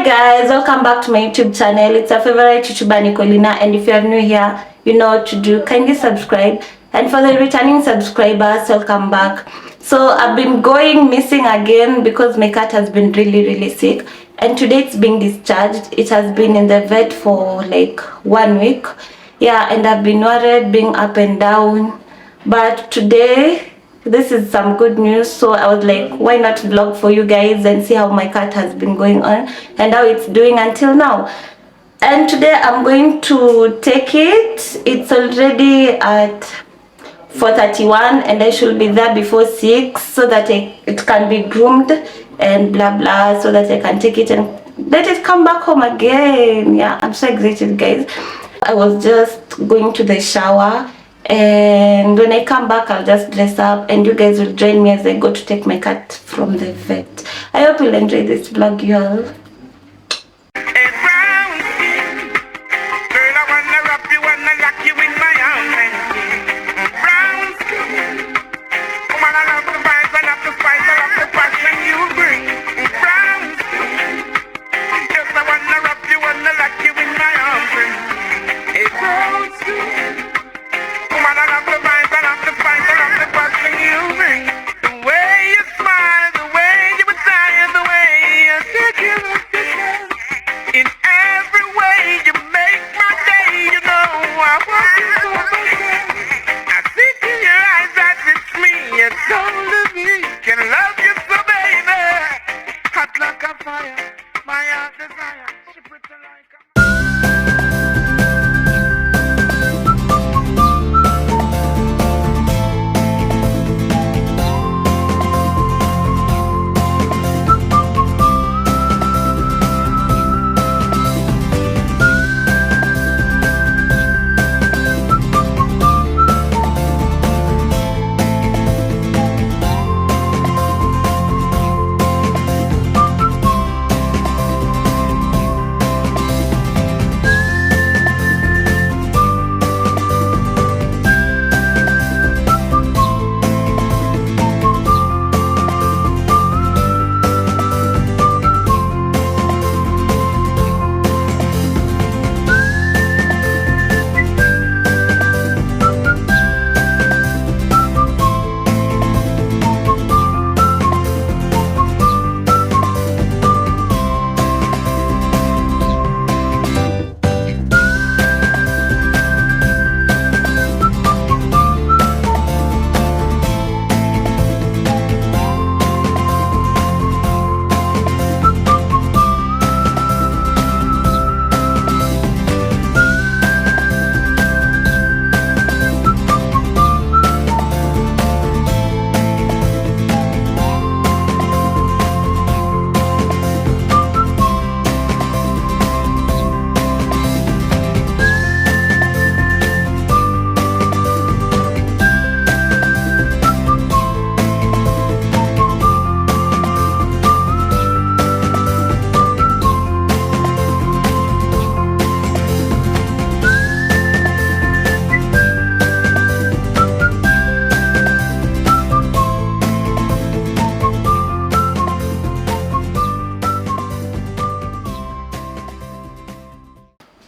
Hi guys, welcome back to my YouTube channel. It's our favorite YouTuber Nicolina, and if you are new here, you know what to do. Kindly subscribe, and for the returning subscribers, welcome back. So I've been going missing again because my cat has been really sick, and today it's being discharged. It has been in the vet for like 1 week. Yeah, and I've been worried, being up and down, but today this is some good news. So I was like, why not vlog for you guys and see how my cat has been going on and how it's doing until now. And today I'm going to take it. It's already at 4:31 and I should be there before 6 so that it can be groomed and blah blah, so that I can take it and let it come back home again. Yeah, I'm so excited guys. I was just going to the shower, and when I come back I'll just dress up and you guys will join me as I go to take my cat from the vet. I hope you'll enjoy this vlog, y'all.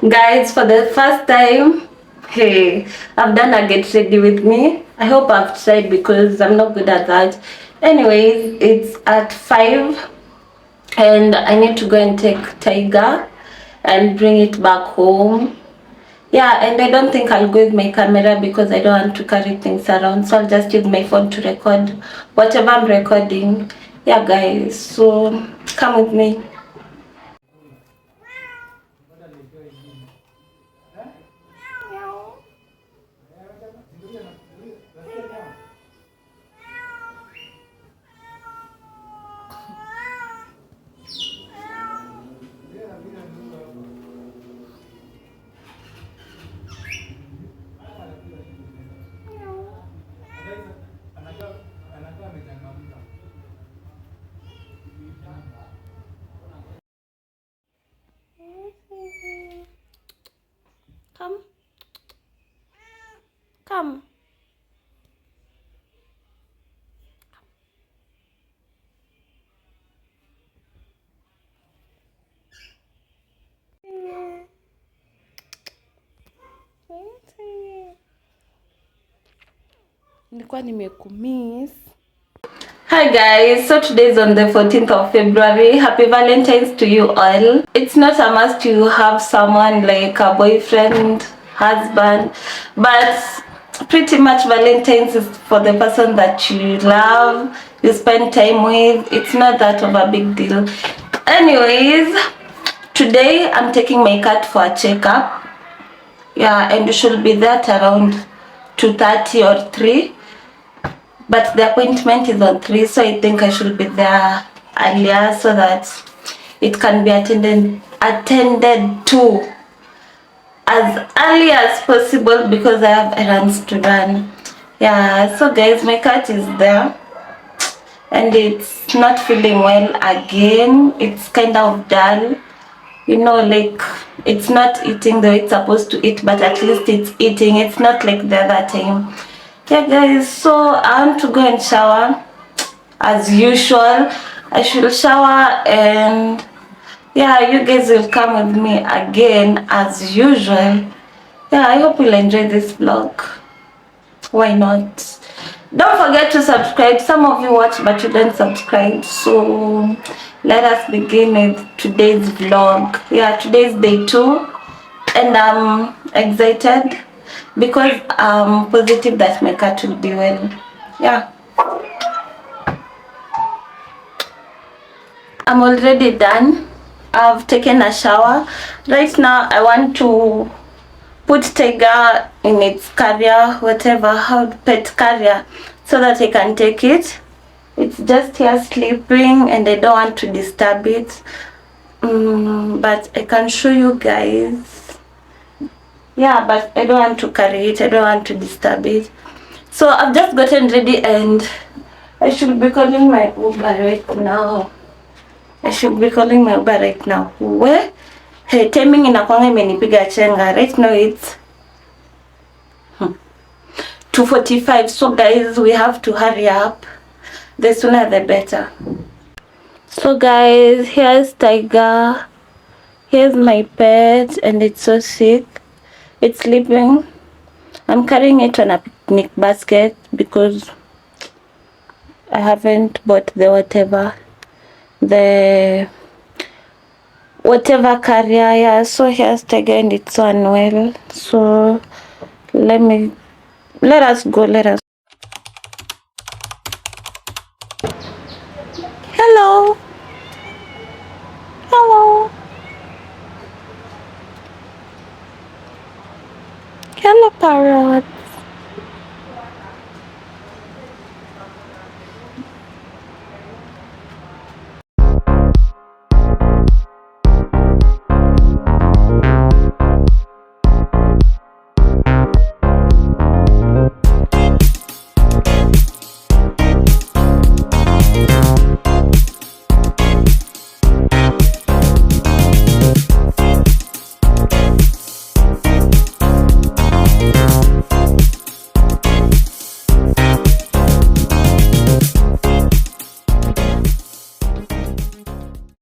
Guys, for the first time, hey, I've done a get ready with me. I hope I've tried because I'm not good at that. Anyways, it's at 5 and I need to go and take Tiger and bring it back home. Yeah, and I don't think I'll go with my camera because I don't want to carry things around, so I'll just use my phone to record whatever I'm recording. Yeah guys, so come with me. nilikuwa nimekumiss. Hi guys, so today is on the 14th of February. Happy Valentine's to you all. It's not a must to have someone like a boyfriend, husband, but pretty much Valentine's is for the person that you love, you spend time with. It's not that of a big deal. Anyways, today I'm taking my cat for a checkup. Yeah, and you should be there at around 2:30 or 3. But the appointment is on 3, so I think I should be there earlier so that it can be attended to as early as possible because I have errands to run. Yeah, so guys, my cat is there and it's not feeling well again. It's kind of dull, you know, like it's not eating the way it's supposed to eat, but at least it's eating. It's not like the other time. Yeah guys, so I want to go and shower as usual. I should shower and yeah, you guys will come with me again as usual. Yeah, I hope you'll enjoy this vlog. Why not? Don't forget to subscribe. Some of you watch but you don't subscribe, so let us begin with today's vlog. Yeah, today's day 2 and I'm excited because I'm positive that my cat will be well. Yeah, I'm already done. I've taken a shower. Right now I want to put Tiger in its carrier, whatever, how pet carrier, so that I can take it. It's just here sleeping and I don't want to disturb it. But I can show you guys. Yeah, but I don't want to carry it. I don't want to disturb it. So I've just gotten ready and I should be calling my Uber right now. I should be calling my Uber right now. Where? Hey, timing inakwanga imenipiga chenga. Right now it's 2:45. So guys, we have to hurry up. The sooner the better. So guys, here's Tiger. Here's my pet and it's so sick. It's sleeping. I'm carrying it on a picnic basket because I haven't bought the whatever carrier. Yeah, so here's Tiger and it's so unwell. So let us go. Hello. Hello, parrot.